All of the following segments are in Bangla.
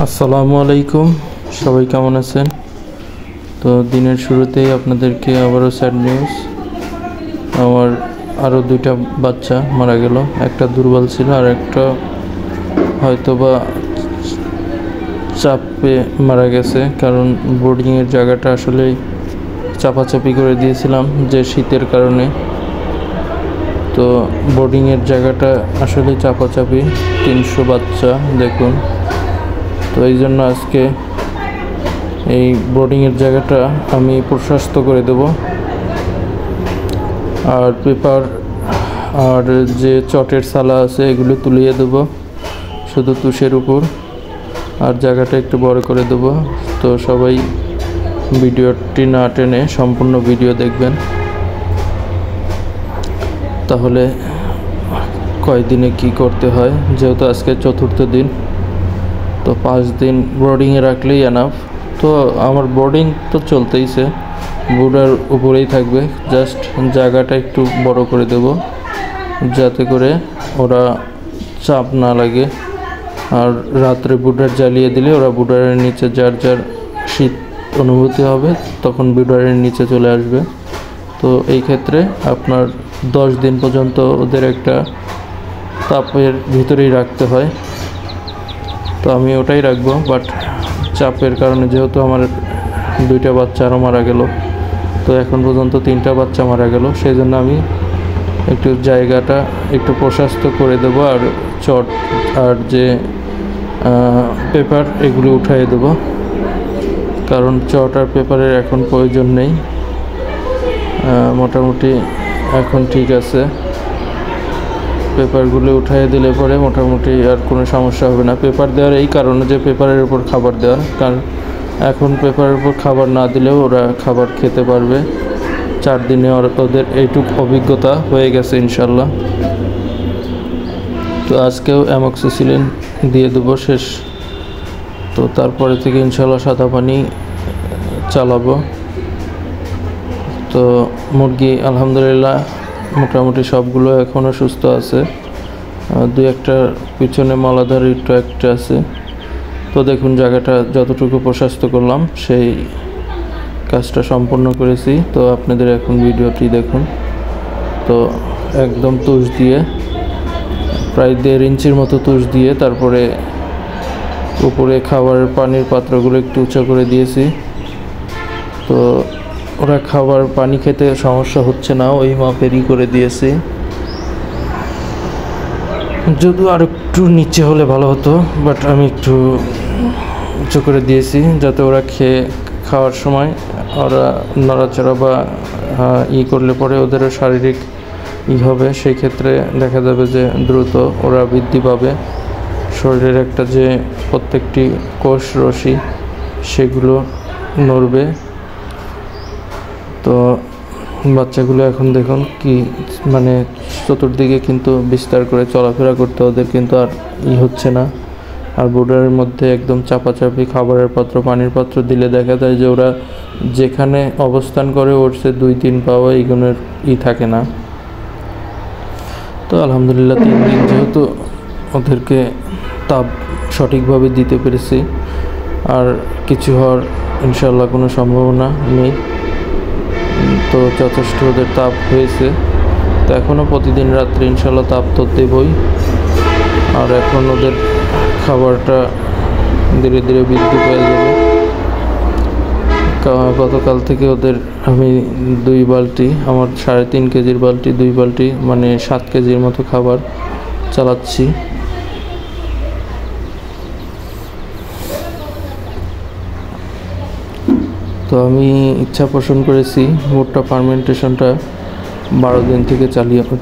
আসসালামু আলাইকুম, সবাই কেমন আছেন? তো দিনের শুরুতেই আপনাদেরকে আবারও স্যাড নিউজ। আমার আরও দুইটা বাচ্চা মারা গেল। একটা দুর্বল ছিল আর একটা হয়তো বা চাপে মারা গেছে, কারণ বোর্ডিংয়ের জায়গাটা আসলে চাপাচাপি করে দিয়েছিলাম যে শীতের কারণে। তো বোর্ডিংয়ের জায়গাটা আসলে চাপাচাপি, 300 বাচ্চা দেখুন। তো এই জন্য আজকে এই বোর্ডিংয়ের জায়গাটা আমি প্রশস্ত করে দেব, আর পেপার আর যে চটের সালা আছে এগুলো তুলিয়ে দেব শুধু তুষের উপর, আর জায়গাটা একটু বড় করে দেব। তো সবাই ভিডিওটি না টেনে সম্পূর্ণ ভিডিও দেখবেন, তাহলে কয়দিনে কি করতে হয়। যেহেতু আজকে চতুর্থ দিন, তো 5 দিন বোর্ডিংয়ে রাখলেই এনাফ। তো আমার বোর্ডিং তো চলতেইছে, বোর্ডের উপরেই থাকবে, জাস্ট জায়গাটা একটু বড় করে দেব যাতে করে ওরা চাপ না লাগে। আর রাত্রে বুডার জ্বালিয়ে দিলে ওরা বুডারের নিচে যার যার শীত অনুভূতি হবে তখন বুডারের নিচে চলে আসবে। তো এই ক্ষেত্রে আপনার 10 দিন পর্যন্ত ওদের একটা তাপের ভিতরেই রাখতে হয়। তো আমি ওটাই রাখবো, বাট চাপের কারণে যেহেতু আমার দুইটা বাচ্চা আরও মারা গেল, তো এখন পর্যন্ত 3টা বাচ্চা মারা গেল, সেই জন্য আমি একটু জায়গাটা একটু প্রশস্ত করে দেব, আর চট আর যে পেপার এগুলো উঠাই দেব, কারণ চট আর পেপারের এখন প্রয়োজন নেই। মোটামুটি এখন ঠিক আছে, পেপারগুলো উঠাই দিলে পরে মোটামুটি আর কোনো সমস্যা হবে না। পেপার দেওয়ার এই কারণে যে পেপারের উপর খাবার দেওয়ার, কারণ এখন পেপারের উপর খাবার না দিলেও ওরা খাবার খেতে পারবে। 4 দিনে ওদের এইটুক অভিজ্ঞতা হয়ে গেছে ইনশাল্লাহ। তো আজকেও অ্যামক্সিসিলিন দিয়ে দেবো শেষ, তো তারপরে থেকে ইনশাল্লাহ সাদা পানি চালাবো। তো মুরগি আলহামদুলিল্লাহ মোটামুটি সবগুলো এখনও সুস্থ আছে, 2-1টার পিছনে মলাধার একটু একটা আছে। তো দেখুন জায়গাটা যতটুকু প্রশস্ত করলাম সেই কাজটা সম্পূর্ণ করেছি। তো আপনাদের এখন ভিডিওটি দেখুন। তো একদম তুষ দিয়ে প্রায় 1.5 ইঞ্চির মতো তুষ দিয়ে তারপরে উপরে খাবারের পানির পাত্রগুলো একটু উঁচু করে দিয়েছি। তো ওরা খাবার পানি খেতে সমস্যা হচ্ছে না, ওই মাপেরই করে দিয়েছি। যদিও আর একটু নিচে হলে ভালো হতো, বাট আমি একটু উঁচু করে দিয়েছি যাতে ওরা খাওয়ার সময় ওরা নড়াচড়া বা করলে পরে ওদেরও শারীরিক হবে, সেই ক্ষেত্রে দেখা যাবে যে দ্রুত ওরা বৃদ্ধি পাবে। শরীরের একটা যে প্রত্যেকটি কোষ রশি সেগুলো নড়বে। তো বাচ্চাগুলো এখন দেখুন কি মানে চতুর্দিকে কিন্তু বিস্তার করে চলাফেরা করতে ওদের কিন্তু আর হচ্ছে না। আর বোর্ডারের মধ্যে একদম চাপাচাপি খাবারের পাত্র পানির পাত্র দিলে দেখা যায় যে ওরা যেখানে অবস্থান করে উঠছে 2-3 পাওয়া এইগুলোর থাকে না। তো আলহামদুলিল্লাহ 3 দিন যেহেতু ওদেরকে তাপ সঠিকভাবে দিতে পেরেছি, আর কিছু হওয়ার ইনশাল্লাহ কোনো সম্ভাবনা নেই। তো যথেষ্ট ওদের তাপ হয়েছে। তো এখনও প্রতিদিন রাত্রে ইনশাল্লাহ তাপ তো দেবই, আর এখন ওদের খাবারটা ধীরে ধীরে বৃদ্ধি পেয়ে যাবে। গতকাল থেকে ওদের আমি 2 বালতি, আমার 3.5 কেজির বালতি 2 বালতি মানে 7 কেজির মতো খাবার চালাচ্ছি। তো আমি ইচ্ছা পোষণ করেছি ভুট্টা ফার্মেন্টেশনটা 12 দিন থেকে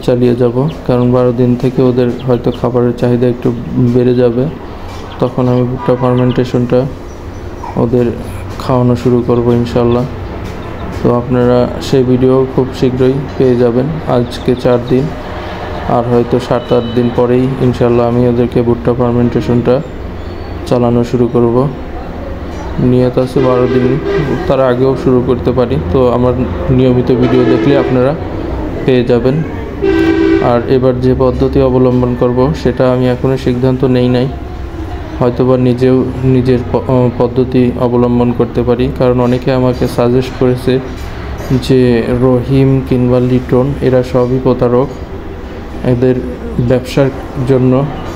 চালিয়ে যাব, কারণ 12 দিন থেকে ওদের হয়তো খাবারের চাহিদা একটু বেড়ে যাবে, তখন আমি ভুট্টা ফার্মেন্টেশনটা ওদের খাওয়ানো শুরু করব ইনশাল্লাহ। তো আপনারা সেই ভিডিও খুব শীঘ্রই পেয়ে যাবেন। আজকে 4 দিন, আর হয়তো 7-8 দিন পরেই ইনশাল্লাহ আমি ওদেরকে ভুট্টা ফার্মেন্টেশনটা চালানো শুরু করব। নিয়ত আছে 12 দিন, তার আগেও শুরু করতে পারি। তো আমার নিয়মিত ভিডিও দেখলে আপনারা পেয়ে যাবেন। আর এবার যে পদ্ধতি অবলম্বন করব সেটা আমি এখনও সিদ্ধান্ত নেই নাই, হয়তোবা নিজের পদ্ধতি অবলম্বন করতে পারি। কারণ অনেকে আমাকে সাজেস্ট করেছে যে রহিম কিংবা লিটন এরা সবই প্রতারক, এদের ব্যবসার জন্য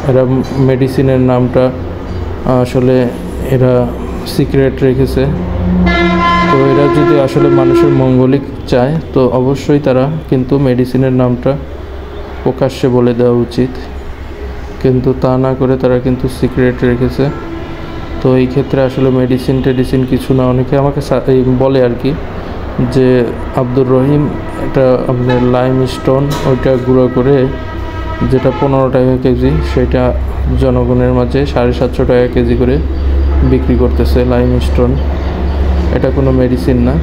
এরা মেডিসিনের নামটা আসলে এরা সিক্রেট রেখেছে। তো এরা যদি আসলে মানুষের মঙ্গলিক চায় তো অবশ্যই তারা কিন্তু মেডিসিনের নামটা প্রকাশ্যে বলে দেওয়া উচিত, কিন্তু তা না করে তারা কিন্তু সিক্রেট রেখেছে। তো এই ক্ষেত্রে আসলে মেডিসিন কিছু না। অনেকে আমাকে বলে আর কি যে আব্দুর রহিম এটা আপনার লাইম স্টোন ওইটা গুঁড়ো করে যেটা 15 টাকা কেজি, সেটা জনগণের মাঝে 750 টাকা কেজি করে বিক্রি করতেছে লাইম স্টোন। এটা কোনো মেডিসিন না।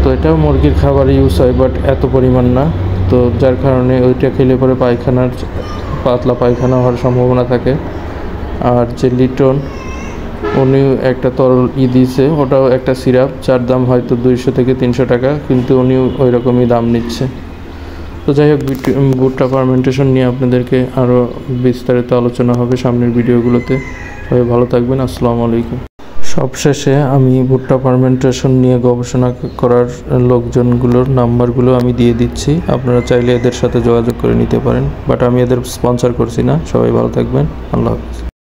তো এটা মুরগির খাবার ইউজ হয়, বাট এত পরিমাণ না। তো যার কারণে ওইটা খেলে পরে পাতলা পায়খানা হওয়ার সম্ভাবনা থাকে। আর যে লিটন উনি একটা তরল দিয়েছে, ওটাও একটা সিরাপ, যার দাম হয়তো 200 থেকে 300 টাকা, কিন্তু উনি ওই রকমই দাম নিচ্ছে। তো যাই হোক, ভুট্টা ফার্মেন্টেশন নিয়ে আপনাদেরকে আরও বিস্তারিত আলোচনা হবে সামনের ভিডিওগুলোতে। সবাই ভালো থাকবেন। আসসালামু আলাইকুম। সবশেষে আমি ভুট্টা ফার্মেন্টেশন নিয়ে গবেষণা করার লোকজনগুলোর নাম্বারগুলো আমি দিয়ে দিচ্ছি, আপনারা চাইলে এদের সাথে যোগাযোগ করে নিতে পারেন, বাট আমি এদের স্পন্সর করছি না। সবাই ভালো থাকবেন। আল্লাহ হাফিজ।